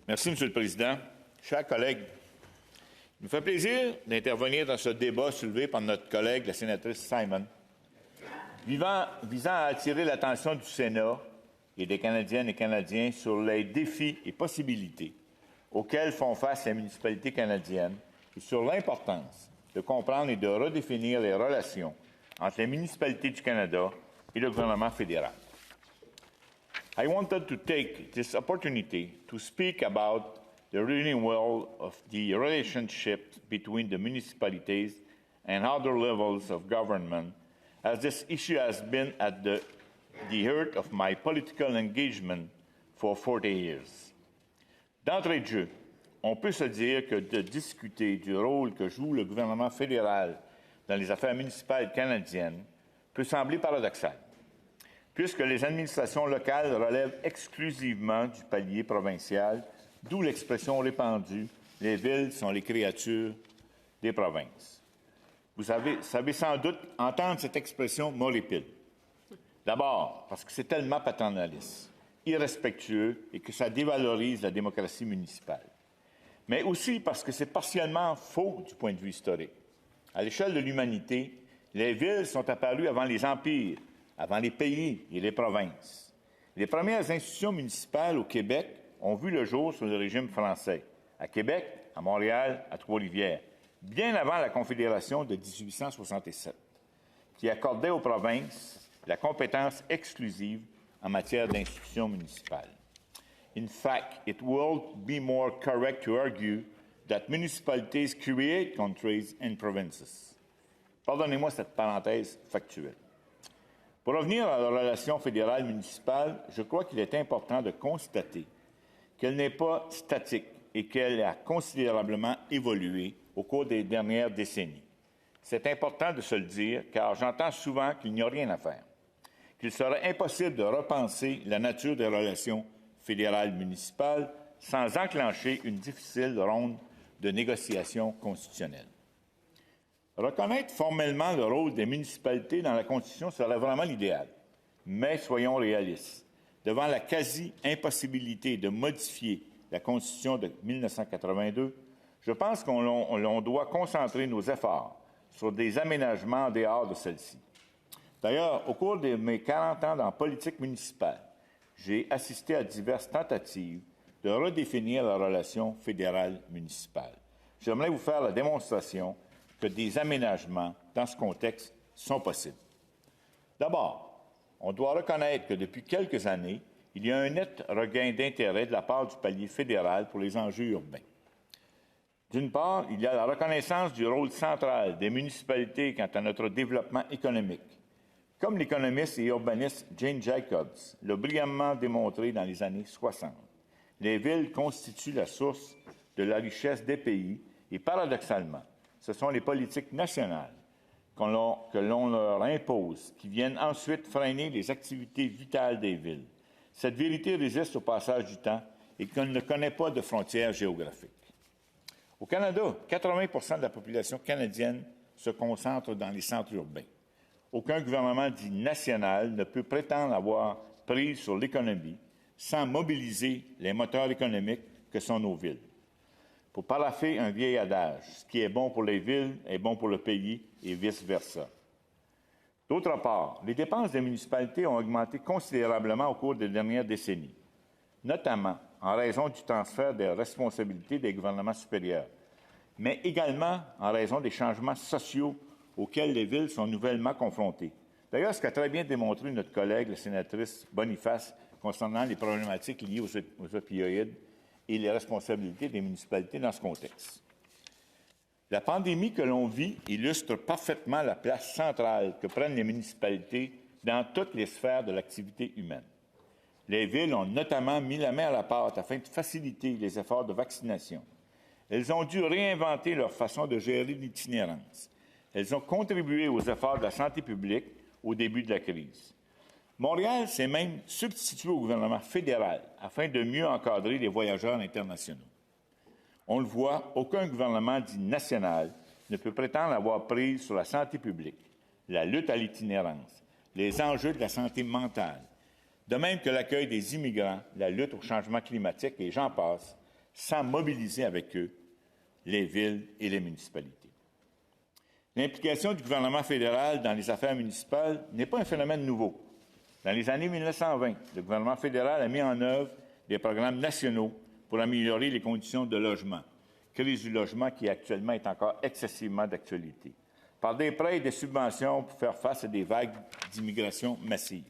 Merci, M. le Président. Chers collègues, il nous fait plaisir d'intervenir dans ce débat soulevé par notre collègue, la sénatrice Simon, visant à attirer l'attention du Sénat et des Canadiennes et Canadiens sur les défis et possibilités auxquels font face les municipalités canadiennes et sur l'importance de comprendre et de redéfinir les relations entre les municipalités du Canada et le gouvernement fédéral. I wanted to take this opportunity to speak about the renewal of the relationship between the municipalities and other levels of government, as this issue has been at the heart of my political engagement for 40 years. D'entrée de jeu, on peut se dire que de discuter du rôle que joue le gouvernement fédéral dans les affaires municipales canadiennes peut sembler paradoxal, puisque les administrations locales relèvent exclusivement du palier provincial, d'où l'expression répandue « les villes sont les créatures des provinces ». Vous savez sans doute entendre cette expression m'horripile. D'abord, parce que c'est tellement paternaliste, irrespectueux et que ça dévalorise la démocratie municipale. Mais aussi parce que c'est partiellement faux du point de vue historique. À l'échelle de l'humanité, les villes sont apparues avant les empires, avant les pays et les provinces. Les premières institutions municipales au Québec ont vu le jour sous le régime français, à Québec, à Montréal, à Trois-Rivières, bien avant la Confédération de 1867, qui accordait aux provinces la compétence exclusive en matière d'institutions municipales. In fact, it will be more correct to argue that municipalities create countries and provinces. Pardonnez-moi cette parenthèse factuelle. Pour revenir à la relation fédérale-municipale, je crois qu'il est important de constater qu'elle n'est pas statique et qu'elle a considérablement évolué au cours des dernières décennies. C'est important de se le dire, car j'entends souvent qu'il n'y a rien à faire, qu'il serait impossible de repenser la nature des relations fédérales-municipales sans enclencher une difficile ronde de négociations constitutionnelles. Reconnaître formellement le rôle des municipalités dans la Constitution serait vraiment l'idéal. Mais soyons réalistes. Devant la quasi-impossibilité de modifier la Constitution de 1982, je pense qu'on doit concentrer nos efforts sur des aménagements en dehors de celle-ci. D'ailleurs, au cours de mes 40 ans dans la politique municipale, j'ai assisté à diverses tentatives de redéfinir la relation fédérale-municipale. J'aimerais vous faire la démonstration que des aménagements dans ce contexte sont possibles. D'abord, on doit reconnaître que depuis quelques années, il y a un net regain d'intérêt de la part du palier fédéral pour les enjeux urbains. D'une part, il y a la reconnaissance du rôle central des municipalités quant à notre développement économique. Comme l'économiste et urbaniste Jane Jacobs l'a brillamment démontré dans les années 60, les villes constituent la source de la richesse des pays et, paradoxalement, ce sont les politiques nationales que l'on leur impose qui viennent ensuite freiner les activités vitales des villes. Cette vérité résiste au passage du temps et qu'on ne connaît pas de frontières géographiques. Au Canada, 80 de la population canadienne se concentre dans les centres urbains. Aucun gouvernement dit national ne peut prétendre avoir prise sur l'économie sans mobiliser les moteurs économiques que sont nos villes. Pour parapher un vieil adage, ce qui est bon pour les villes est bon pour le pays et vice-versa. D'autre part, les dépenses des municipalités ont augmenté considérablement au cours des dernières décennies, notamment en raison du transfert des responsabilités des gouvernements supérieurs, mais également en raison des changements sociaux auxquels les villes sont nouvellement confrontées. D'ailleurs, ce qu'a très bien démontré notre collègue, la sénatrice Boniface, concernant les problématiques liées aux opioïdes et les responsabilités des municipalités dans ce contexte. La pandémie que l'on vit illustre parfaitement la place centrale que prennent les municipalités dans toutes les sphères de l'activité humaine. Les villes ont notamment mis la main à la pâte afin de faciliter les efforts de vaccination. Elles ont dû réinventer leur façon de gérer l'itinérance. Elles ont contribué aux efforts de la santé publique au début de la crise. Montréal s'est même substitué au gouvernement fédéral afin de mieux encadrer les voyageurs internationaux. On le voit, aucun gouvernement dit national ne peut prétendre avoir prise sur la santé publique, la lutte à l'itinérance, les enjeux de la santé mentale, de même que l'accueil des immigrants, la lutte au changement climatique et j'en passe, sans mobiliser avec eux les villes et les municipalités. L'implication du gouvernement fédéral dans les affaires municipales n'est pas un phénomène nouveau. Dans les années 1920, le gouvernement fédéral a mis en œuvre des programmes nationaux pour améliorer les conditions de logement. Crise du logement qui actuellement est encore excessivement d'actualité. Par des prêts et des subventions pour faire face à des vagues d'immigration massive.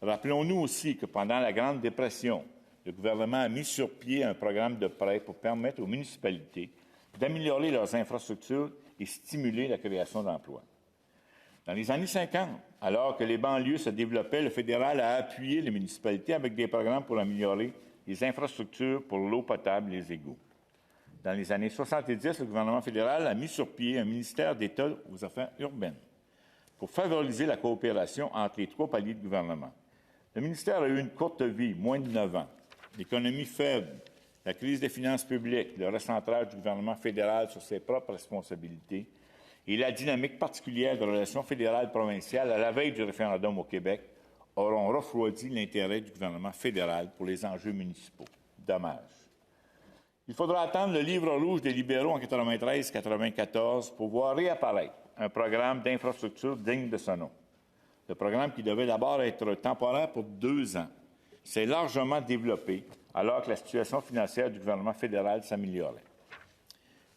Rappelons-nous aussi que pendant la Grande Dépression, le gouvernement a mis sur pied un programme de prêts pour permettre aux municipalités d'améliorer leurs infrastructures et stimuler la création d'emplois. Dans les années 50, alors que les banlieues se développaient, le fédéral a appuyé les municipalités avec des programmes pour améliorer les infrastructures pour l'eau potable et les égouts. Dans les années 70, le gouvernement fédéral a mis sur pied un ministère d'État aux affaires urbaines pour favoriser la coopération entre les trois paliers de gouvernement. Le ministère a eu une courte vie, moins de 9 ans. L'économie faible, la crise des finances publiques, le recentrage du gouvernement fédéral sur ses propres responsabilités et la dynamique particulière de relations fédérales-provinciales à la veille du référendum au Québec auront refroidi l'intérêt du gouvernement fédéral pour les enjeux municipaux. Dommage. Il faudra attendre le livre rouge des libéraux en 93-94 pour voir réapparaître un programme d'infrastructure digne de ce nom. Le programme qui devait d'abord être temporaire pour 2 ans s'est largement développé alors que la situation financière du gouvernement fédéral s'améliorait.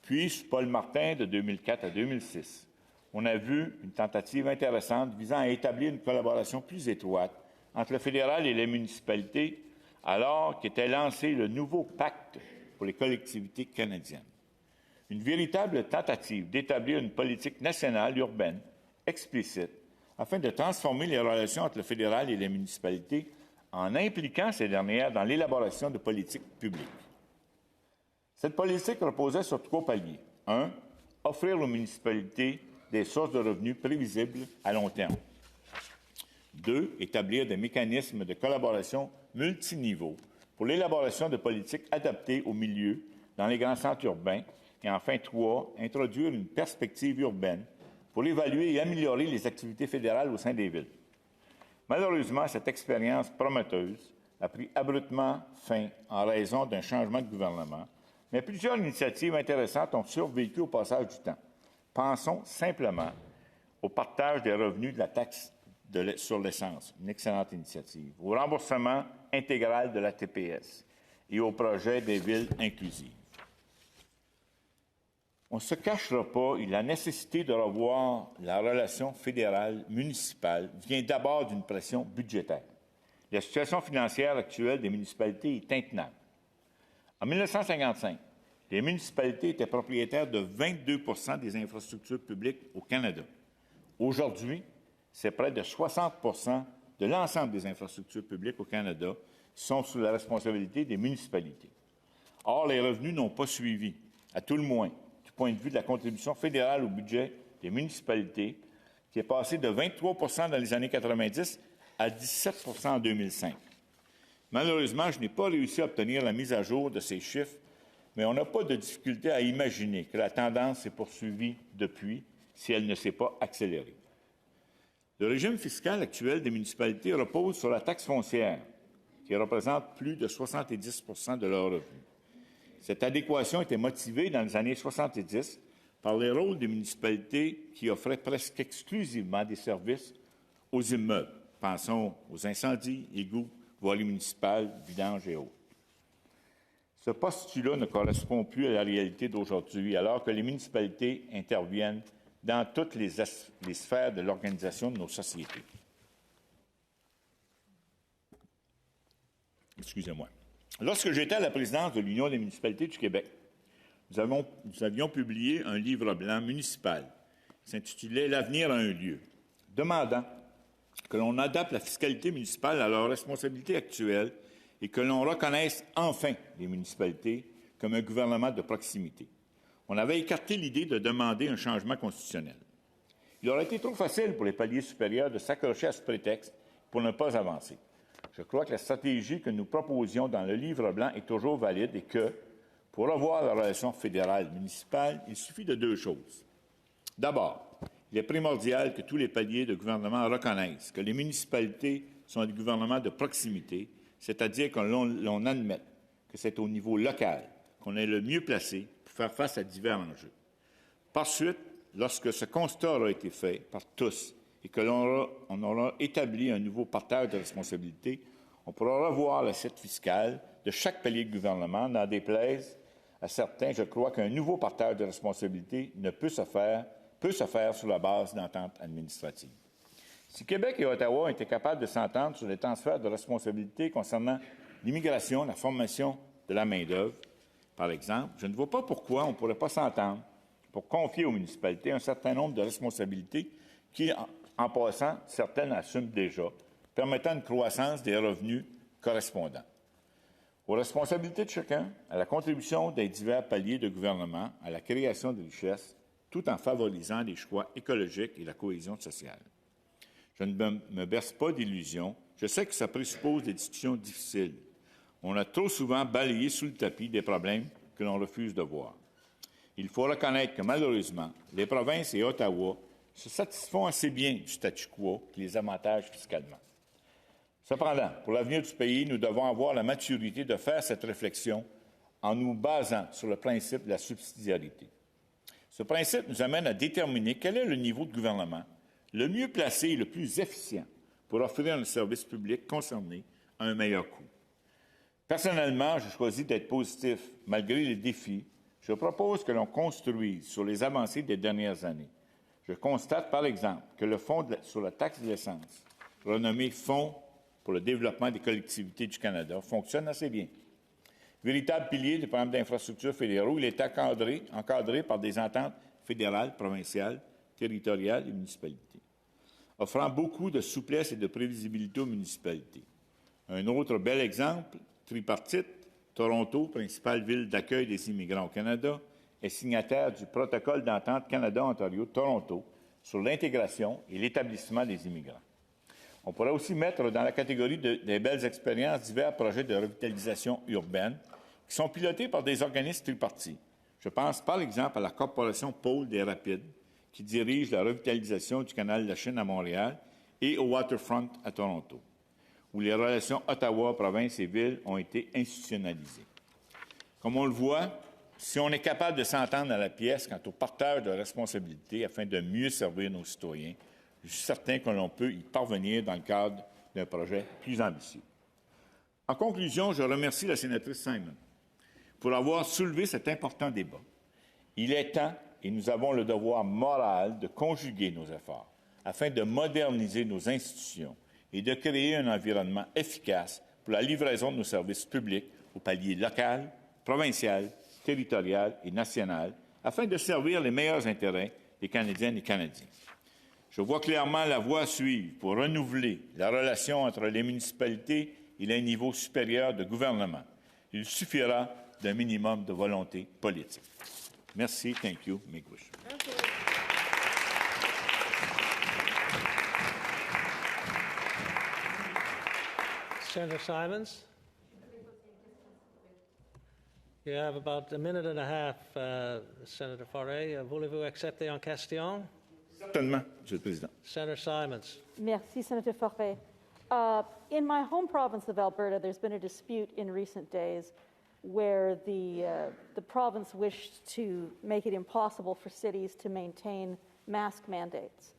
Puis, sous Paul Martin, de 2004 à 2006, on a vu une tentative intéressante visant à établir une collaboration plus étroite entre le fédéral et les municipalités alors qu'était lancé le nouveau pacte pour les collectivités canadiennes. Une véritable tentative d'établir une politique nationale urbaine explicite afin de transformer les relations entre le fédéral et les municipalités en impliquant ces dernières dans l'élaboration de politiques publiques. Cette politique reposait sur 3 paliers. 1. Offrir aux municipalités des sources de revenus prévisibles à long terme. 2. Établir des mécanismes de collaboration multiniveaux pour l'élaboration de politiques adaptées aux milieux dans les grands centres urbains. Et enfin, 3. Introduire une perspective urbaine pour évaluer et améliorer les activités fédérales au sein des villes. Malheureusement, cette expérience prometteuse a pris abruptement fin en raison d'un changement de gouvernement, mais plusieurs initiatives intéressantes ont survécu au passage du temps. Pensons simplement au partage des revenus de la taxe sur l'essence, une excellente initiative, au remboursement intégral de la TPS et au projet des villes inclusives. On ne se cachera pas, la nécessité de revoir la relation fédérale-municipale vient d'abord d'une pression budgétaire. La situation financière actuelle des municipalités est intenable. En 1955, les municipalités étaient propriétaires de 22 % des infrastructures publiques au Canada. Aujourd'hui, c'est près de 60 % de l'ensemble des infrastructures publiques au Canada sont sous la responsabilité des municipalités. Or, les revenus n'ont pas suivi, à tout le moins, du point de vue de la contribution fédérale au budget des municipalités, qui est passée de 23 % dans les années 90 à 17 % en 2005. Malheureusement, je n'ai pas réussi à obtenir la mise à jour de ces chiffres, mais on n'a pas de difficulté à imaginer que la tendance s'est poursuivie depuis, si elle ne s'est pas accélérée. Le régime fiscal actuel des municipalités repose sur la taxe foncière, qui représente plus de 70 % de leurs revenus. Cette adéquation était motivée dans les années 70 par les rôles des municipalités qui offraient presque exclusivement des services aux immeubles. Pensons aux incendies, égouts, voiries municipales, vidanges et autres. Ce postulat ne correspond plus à la réalité d'aujourd'hui, alors que les municipalités interviennent dans toutes les sphères de l'organisation de nos sociétés. Excusez-moi. Lorsque j'étais à la présidence de l'Union des municipalités du Québec, nous avions publié un livre blanc municipal qui s'intitulait « L'avenir a un lieu », demandant que l'on adapte la fiscalité municipale à leurs responsabilités actuelles et que l'on reconnaisse enfin les municipalités comme un gouvernement de proximité. On avait écarté l'idée de demander un changement constitutionnel. Il aurait été trop facile pour les paliers supérieurs de s'accrocher à ce prétexte pour ne pas avancer. Je crois que la stratégie que nous proposions dans le livre blanc est toujours valide et que, pour revoir la relation fédérale-municipale, il suffit de 2 choses. D'abord, il est primordial que tous les paliers de gouvernement reconnaissent que les municipalités sont des gouvernements de proximité, c'est-à-dire que l'on admette que c'est au niveau local qu'on est le mieux placé pour faire face à divers enjeux. Par suite, lorsque ce constat aura été fait par tous et que l'on aura établi un nouveau partage de responsabilités, on pourra revoir l'assiette fiscale de chaque palier de gouvernement, n'en déplaise à certains. Je crois qu'un nouveau partage de responsabilités peut se faire sur la base d'ententes administratives. Si Québec et Ottawa étaient capables de s'entendre sur les transferts de responsabilités concernant l'immigration, la formation de la main-d'œuvre, par exemple, je ne vois pas pourquoi on ne pourrait pas s'entendre pour confier aux municipalités un certain nombre de responsabilités qui, en passant, certaines assument déjà, permettant une croissance des revenus correspondants. Aux responsabilités de chacun, à la contribution des divers paliers de gouvernement, à la création de richesses, tout en favorisant les choix écologiques et la cohésion sociale. Je ne me berce pas d'illusions. Je sais que ça présuppose des discussions difficiles. On a trop souvent balayé sous le tapis des problèmes que l'on refuse de voir. Il faut reconnaître que, malheureusement, les provinces et Ottawa se satisfont assez bien du statu quo qui les avantage fiscalement. Cependant, pour l'avenir du pays, nous devons avoir la maturité de faire cette réflexion en nous basant sur le principe de la subsidiarité. Ce principe nous amène à déterminer quel est le niveau de gouvernement le mieux placé et le plus efficient pour offrir un service public concerné à un meilleur coût. Personnellement, je choisis d'être positif malgré les défis. Je propose que l'on construise sur les avancées des dernières années. Je constate, par exemple, que le fonds sur la taxe de l'essence, renommé Fonds pour le développement des collectivités du Canada, fonctionne assez bien. Véritable pilier des programmes d'infrastructure fédéraux, il est encadré par des ententes fédérales, provinciales, territoriales et municipalités, offrant beaucoup de souplesse et de prévisibilité aux municipalités. Un autre bel exemple, tripartite, Toronto, principale ville d'accueil des immigrants au Canada, est signataire du protocole d'entente Canada-Ontario-Toronto sur l'intégration et l'établissement des immigrants. On pourrait aussi mettre dans la catégorie des belles expériences divers projets de revitalisation urbaine qui sont pilotés par des organismes tripartis. Je pense par exemple à la Corporation Pôle des Rapides, qui dirige la revitalisation du canal de la Chine à Montréal et au Waterfront à Toronto, où les relations Ottawa, province et ville ont été institutionnalisées. Comme on le voit, si on est capable de s'entendre à la pièce quant au partage de responsabilités afin de mieux servir nos citoyens, je suis certain que l'on peut y parvenir dans le cadre d'un projet plus ambitieux. En conclusion, je remercie la sénatrice Simon pour avoir soulevé cet important débat. Il est temps, et nous avons le devoir moral de conjuguer nos efforts afin de moderniser nos institutions et de créer un environnement efficace pour la livraison de nos services publics au palier local, provincial, territorial et national, afin de servir les meilleurs intérêts des Canadiennes et Canadiens. Je vois clairement la voie à suivre pour renouveler la relation entre les municipalités et les niveaux supérieurs de gouvernement. Il suffira d'un minimum de volonté politique. Merci. Thank you. Make wish. Senator Simons. You have about a minute and a half, Senator Forêt. Voulez-vous accepter en question? Certainement, Monsieur le Président. Senator Simons. Merci, Senator Forêt. In my home province of Alberta, there's been a dispute in recent days where the province wished to make it impossible for cities to maintain mask mandates.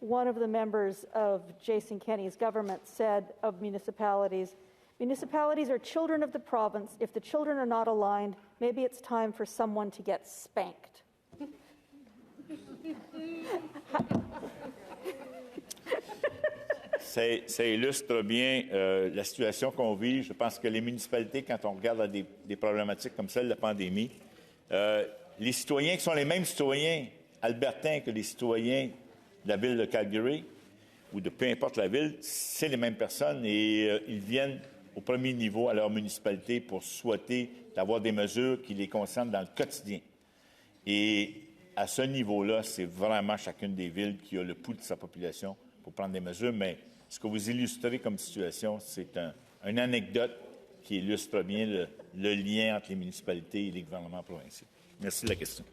One of the members of Jason Kenney's government said of municipalities, municipalities are children of the province. If the children are not aligned, maybe it's time for someone to get spanked. Ça illustre bien la situation qu'on vit. Je pense que les municipalités, quand on regarde des problématiques comme celle de la pandémie, les citoyens qui sont les mêmes citoyens albertains que les citoyens de la ville de Calgary ou de peu importe la ville, c'est les mêmes personnes et ils viennent au premier niveau à leur municipalité pour souhaiter d'avoir des mesures qui les concernent dans le quotidien. Et à ce niveau-là, c'est vraiment chacune des villes qui a le pouls de sa population pour prendre des mesures, mais ce que vous illustrez comme situation, c'est une anecdote qui illustre bien le lien entre les municipalités et les gouvernements provinciaux. Merci de la question.